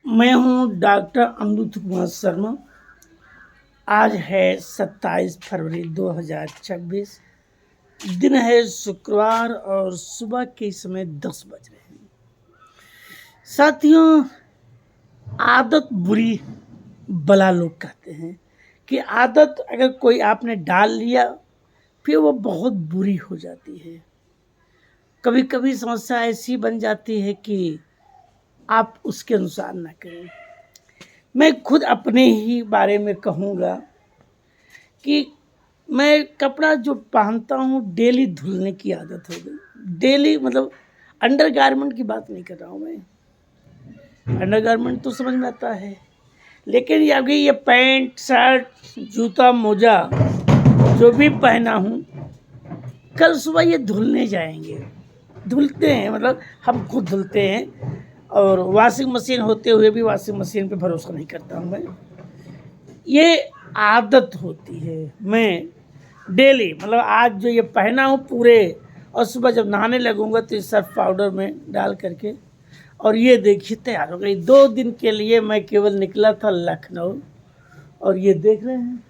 मैं हूँ डॉक्टर अमृत कुमार शर्मा। आज है 27 फरवरी 2026। दिन है शुक्रवार और सुबह के समय 10 बज रहे हैं। साथियों, आदत बुरी बला लोग कहते हैं कि आदत अगर कोई आपने डाल लिया फिर वो बहुत बुरी हो जाती है। कभी कभी समस्या ऐसी बन जाती है कि आप उसके अनुसार ना करें। मैं खुद अपने ही बारे में कहूँगा कि मैं कपड़ा जो पहनता हूँ डेली धुलने की आदत हो गई। डेली मतलब अंडर गारमेंट की बात नहीं कर रहा हूँ मैं। अंडर गारमेंट तो समझ में आता है, लेकिन ये अभी ये पैंट शर्ट जूता मोजा जो भी पहना हूँ, कल सुबह ये धुलने जाएंगे। धुलते हैं मतलब हम खुद धुलते हैं, और वॉशिंग मशीन होते हुए भी वॉशिंग मशीन पे भरोसा नहीं करता हूँ मैं। ये आदत होती है। मैं डेली मतलब आज जो ये पहना हूँ पूरे, और सुबह जब नहाने लगूंगा तो इस सर्फ पाउडर में डाल करके, और ये देखिए तैयार हो गई। 2 दिन के लिए मैं केवल निकला था लखनऊ, और ये देख रहे हैं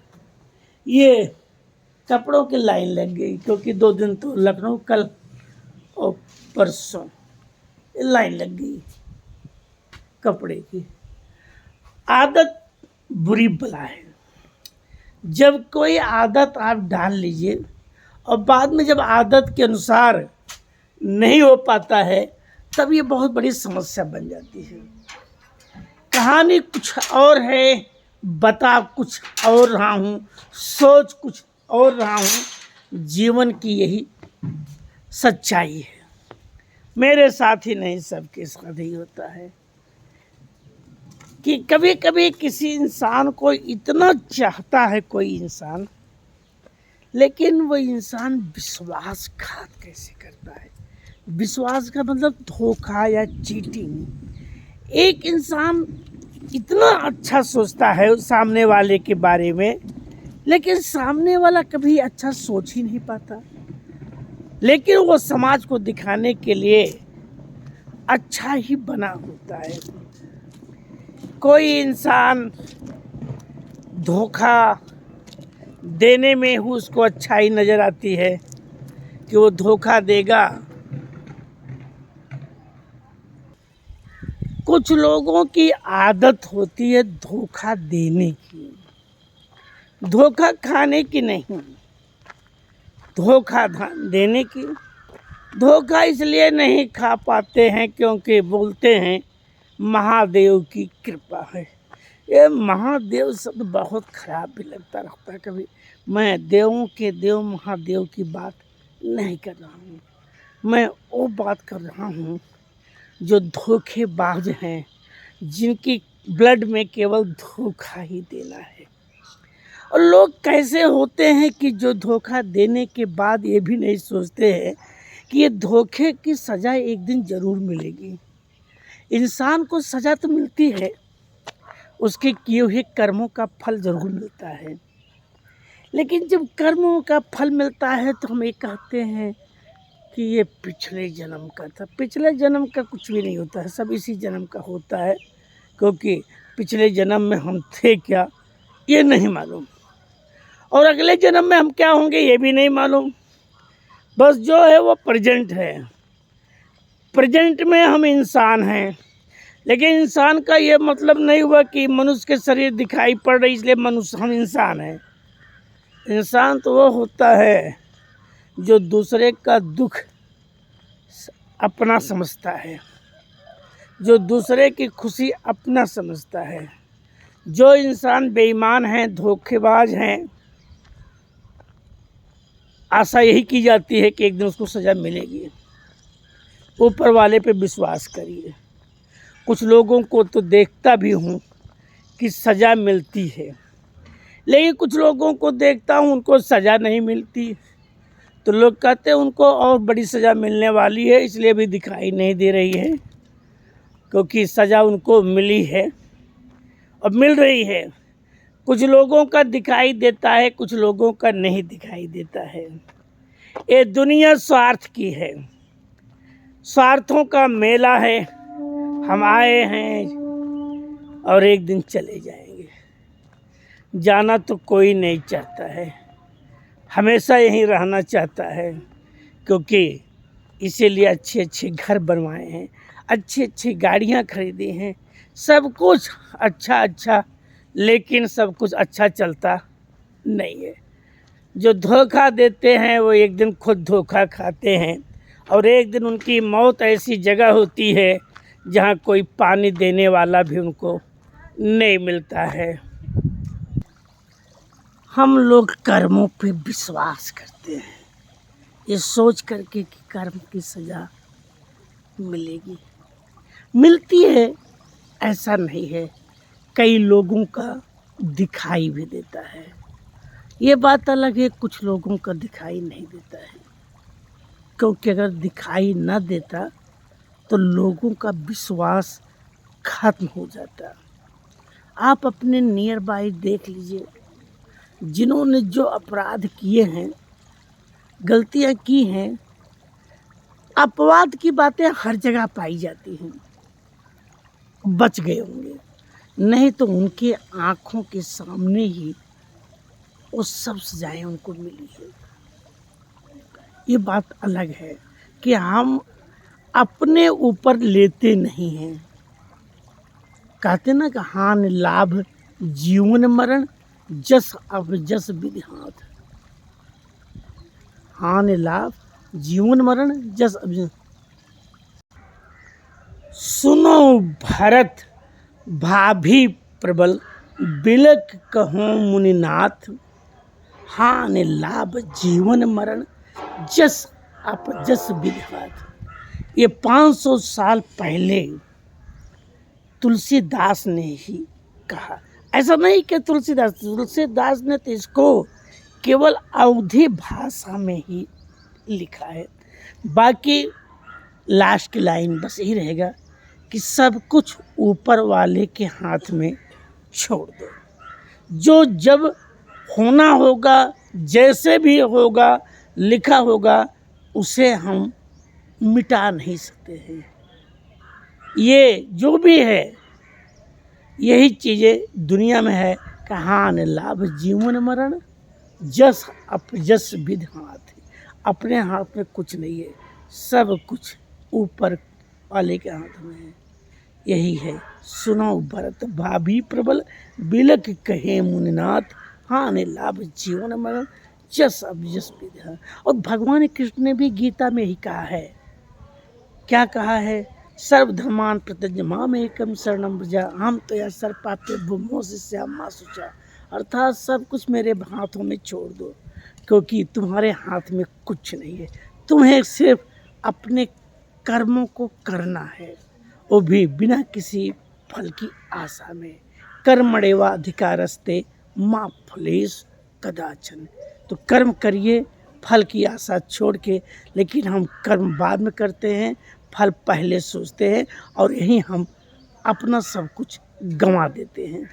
ये कपड़ों की लाइन लग गई, क्योंकि 2 दिन तो लखनऊ, कल और परसों लाइन लग गई कपड़े की। आदत बुरी बला है। जब कोई आदत आप डाल लीजिए और बाद में जब आदत के अनुसार नहीं हो पाता है, तब ये बहुत बड़ी समस्या बन जाती है। कहानी कुछ और है, बता कुछ और रहा हूँ, सोच कुछ और रहा हूँ। जीवन की यही सच्चाई है। मेरे साथ ही नहीं, सबके साथ ही होता है कि कभी कभी किसी इंसान को इतना चाहता है कोई इंसान, लेकिन वो इंसान विश्वासघात कैसे करता है। विश्वास का मतलब धोखा या चीटिंग। एक इंसान इतना अच्छा सोचता है उस सामने वाले के बारे में, लेकिन सामने वाला कभी अच्छा सोच ही नहीं पाता, लेकिन वो समाज को दिखाने के लिए अच्छा ही बना होता है। कोई इंसान धोखा देने में ही उसको अच्छाई नजर आती है कि वो धोखा देगा। कुछ लोगों की आदत होती है धोखा देने की, धोखा खाने की नहीं, धोखा देने की। धोखा इसलिए नहीं खा पाते हैं क्योंकि बोलते हैं महादेव की कृपा है। ये महादेव शब्द बहुत खराब भी लगता रहता है कभी। मैं देवों के देव महादेव की बात नहीं कर रहा हूँ। मैं वो बात कर रहा हूँ जो धोखेबाज हैं, जिनकी ब्लड में केवल धोखा ही देना है। और लोग कैसे होते हैं कि जो धोखा देने के बाद ये भी नहीं सोचते हैं कि ये धोखे की सज़ा एक दिन ज़रूर मिलेगी। इंसान को सज़ा तो मिलती है, उसके किए हुए कर्मों का फल ज़रूर मिलता है, लेकिन जब कर्मों का फल मिलता है तो हम ये कहते हैं कि ये पिछले जन्म का था। पिछले जन्म का कुछ भी नहीं होता है, सब इसी जन्म का होता है, क्योंकि पिछले जन्म में हम थे क्या ये नहीं मालूम, और अगले जन्म में हम क्या होंगे ये भी नहीं मालूम। बस जो है वो प्रेजेंट है। प्रेजेंट में हम इंसान हैं, लेकिन इंसान का ये मतलब नहीं हुआ कि मनुष्य के शरीर दिखाई पड़ रही इसलिए मनुष्य हम इंसान हैं। इंसान तो वो होता है जो दूसरे का दुख अपना समझता है, जो दूसरे की खुशी अपना समझता है। जो इंसान बेईमान हैं, धोखेबाज हैं, आशा यही की जाती है कि एक दिन उसको सज़ा मिलेगी। ऊपर वाले पे विश्वास करिए। कुछ लोगों को तो देखता भी हूँ कि सज़ा मिलती है, लेकिन कुछ लोगों को देखता हूँ उनको सज़ा नहीं मिलती, तो लोग कहते हैं उनको और बड़ी सज़ा मिलने वाली है, इसलिए भी दिखाई नहीं दे रही है, क्योंकि सज़ा उनको मिली है और मिल रही है। कुछ लोगों का दिखाई देता है, कुछ लोगों का नहीं दिखाई देता है। ये दुनिया स्वार्थ की है, स्वार्थों का मेला है। हम आए हैं और एक दिन चले जाएंगे। जाना तो कोई नहीं चाहता है, हमेशा यहीं रहना चाहता है, क्योंकि इसीलिए अच्छे अच्छे घर बनवाए हैं, अच्छी अच्छी गाड़ियाँ खरीदी हैं, सब कुछ अच्छा अच्छा, लेकिन सब कुछ अच्छा चलता नहीं है। जो धोखा देते हैं वो एक दिन खुद धोखा खाते हैं, और एक दिन उनकी मौत ऐसी जगह होती है जहाँ कोई पानी देने वाला भी उनको नहीं मिलता है। हम लोग कर्मों पे विश्वास करते हैं, ये सोच करके कि कर्म की सज़ा मिलेगी, मिलती है ऐसा नहीं है। कई लोगों का दिखाई भी देता है, ये बात अलग है, कुछ लोगों का दिखाई नहीं देता है, क्योंकि अगर दिखाई न देता तो लोगों का विश्वास खत्म हो जाता। आप अपने नियर बाय देख लीजिए, जिन्होंने जो अपराध किए हैं, गलतियां की हैं, अपवाद की बातें हर जगह पाई जाती हैं, बच गए होंगे, नहीं तो उनके आँखों के सामने ही वो सब सजाएं उनको मिली है। ये बात अलग है कि हम अपने ऊपर लेते नहीं हैं। कहते ना कि हानि लाभ जीवन मरण जस अब जस विधि हाथ, हानि लाभ जीवन मरण जस अब। सुनो भरत भाभी प्रबल, बिलक कहो मुनिनाथ, हानि लाभ जीवन मरण जस अप जस विधि हाथ। ये 500 साल पहले तुलसीदास ने ही कहा। ऐसा नहीं कि तुलसीदास ने तो इसको केवल अवधी भाषा में ही लिखा है, बाकी लास्ट की लाइन बस यही रहेगा कि सब कुछ ऊपर वाले के हाथ में छोड़ दो। जो जब होना होगा, जैसे भी होगा, लिखा होगा, उसे हम मिटा नहीं सकते हैं। ये जो भी है, यही चीज़ें दुनिया में है कि हानि लाभ जीवन मरण जस अप जस विधि हाथ। अपने हाथ में कुछ नहीं है, सब कुछ ऊपर वाले के हाथ में है। यही है, सुनो भरत भाभी प्रबल, बिलक कहे मुनिनाथ, हानि लाभ जीवन मरण जस अब जस विधि हाथ। और भगवान कृष्ण ने भी गीता में ही कहा है, क्या कहा है, सर्वधर्मान प्रत्यज माम एकम शरणम व्रज, हम तो या सर पाते भूमो से माँ सुचा। अर्थात सब कुछ मेरे हाथों में छोड़ दो, क्योंकि तुम्हारे हाथ में कुछ नहीं है, तुम्हें सिर्फ अपने कर्मों को करना है, वो भी बिना किसी फल की आशा में। कर्मणेवा अधिकारस्ते माँ फलेश कदाचन। तो कर्म करिए फल की आशा छोड़ के, लेकिन हम कर्म बाद में करते हैं, फल पहले सोचते हैं, और यही हम अपना सब कुछ गंवा देते हैं।